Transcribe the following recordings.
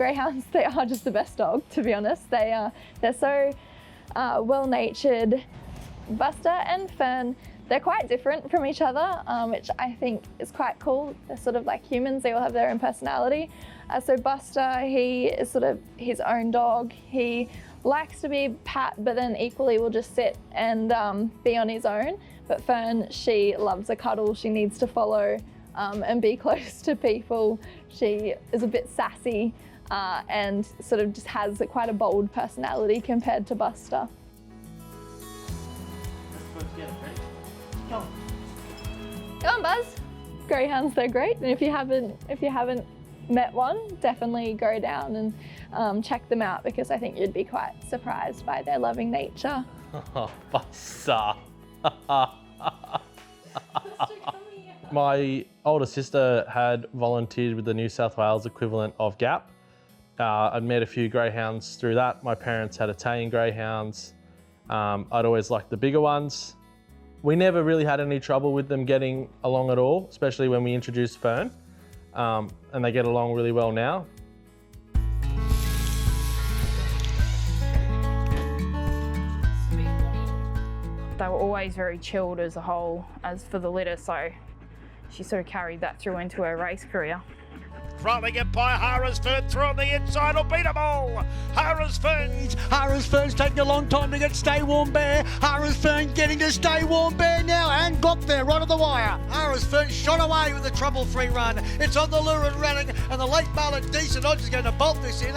greyhounds, they are just the best dog, to be honest. They're so well-natured. Buster and Fern, they're quite different from each other, which I think is quite cool. They're sort of like humans, they all have their own personality. So Buster, he is sort of his own dog. He likes to be pat, but then equally will just sit and be on his own. But Fern, she loves a cuddle. She needs to follow and be close to people. She is a bit sassy and sort of just has quite a bold personality compared to Buster. Go on, Buzz. Greyhounds, they're great. And if you haven't met one, definitely go down and check them out, because I think you'd be quite surprised by their loving nature. Oh, Buster. My older sister had volunteered with the New South Wales equivalent of GAP. I'd met a few greyhounds through that. My parents had Italian greyhounds. I'd always liked the bigger ones. We never really had any trouble with them getting along at all, especially when we introduced Fern, and they get along really well now. They were always very chilled as a whole, as for the litter, so she sort of carried that through into her race career. Rolling it by Harris Fern through on the inside, will beat them all. Harris Fern's taking a long time to get Stay Warm Bear. Harris Fern getting to Stay Warm Bear now and got there right on the wire. Harris Fern shot away with a trouble-free run. It's on the lure and running, and the late Marlin Decent Odds is going to bolt this in.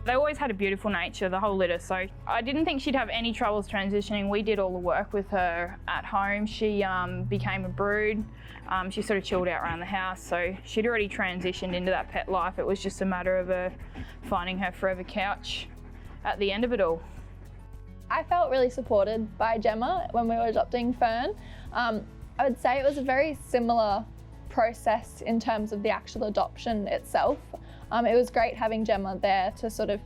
They always had a beautiful nature, the whole litter, so I didn't think she'd have any troubles transitioning. We did all the work with her at home. She became a brood. She sort of chilled out around the house, so she'd already transitioned into that pet life. It was just a matter of her finding her forever couch at the end of it all. I felt really supported by Gemma when we were adopting Fern. I would say it was a very similar process in terms of the actual adoption itself. It was great having Gemma there to sort of,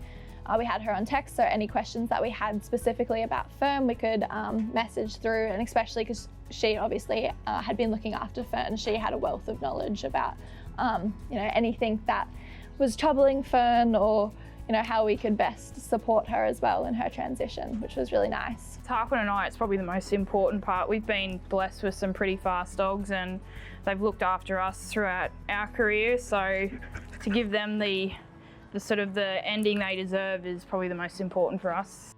we had her on text, so any questions that we had specifically about Fern, we could message through, and especially because she obviously had been looking after Fern, she had a wealth of knowledge about anything that was troubling Fern, or how we could best support her as well in her transition, which was really nice. Tarquin and I, it's probably the most important part. We've been blessed with some pretty fast dogs, and they've looked after us throughout our career, so to give them the sort of the ending they deserve is probably the most important for us.